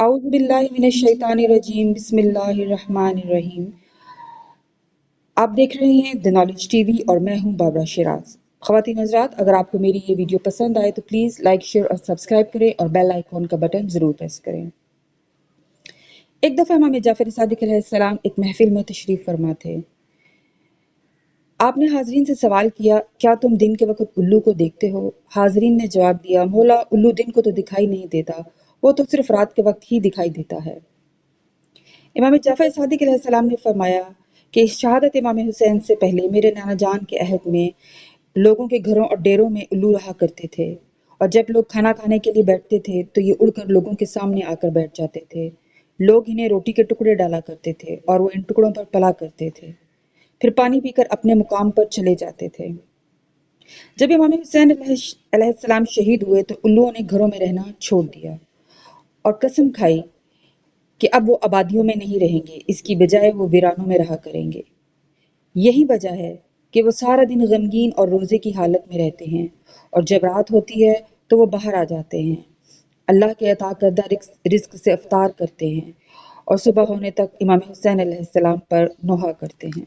अऊज़ु बिल्लाहि मिनश शैतानिर रजीम बिस्मिल्लाहिर रहमानिर रहीम। आप देख रहे हैं द नॉलेज टीवी और मैं हूं बाबरा शिराज। ख़वातीन हज़रात, अगर आपको मेरी ये वीडियो पसंद आए तो प्लीज़ लाइक, शेयर और सब्सक्राइब करें और बेल आइकॉन का बटन ज़रूर प्रेस करें। एक दफ़ा इमाम जाफ़र सादिक़ अलैहिस्सलाम एक महफिल में तशरीफ़ फरमा थे। आपने हाज़रीन से सवाल किया, क्या तुम दिन के वक़्त उल्लू को देखते हो? हाज़रीन ने जवाब दिया, मौला, उल्लू दिन को तो दिखाई नहीं देता, वो तो सिर्फ रात के वक़्त ही दिखाई देता है। इमाम जाफ़र सादिक़ अलैहिस्सलाम ने फरमाया कि शहादत इमाम हुसैन से पहले मेरे नाना जान के अहद में लोगों के घरों और डेरों में उल्लू रहा करते थे, और जब लोग खाना खाने के लिए बैठते थे तो ये उड़कर लोगों के सामने आकर बैठ जाते थे। लोग इन्हें रोटी के टुकड़े डाला करते थे और वो इन टुकड़ों पर पला करते थे, फिर पानी पीकर अपने मुकाम पर चले जाते थे। जब इमाम हुसैन अलैहिस्सलाम शहीद हुए तो उल्लुओं ने घरों में रहना छोड़ दिया और कसम खाई कि अब वो आबादियों में नहीं रहेंगे, इसकी बजाय वो वीरानों में रहा करेंगे। यही वजह है कि वो सारा दिन गमगीन और रोजे की हालत में रहते हैं, और जब रात होती है तो वो बाहर आ जाते हैं, अल्लाह के अता करदा रिस्क से इफ्तार करते हैं और सुबह होने तक इमाम हुसैन अलैहिस्सलाम पर नोहा करते हैं।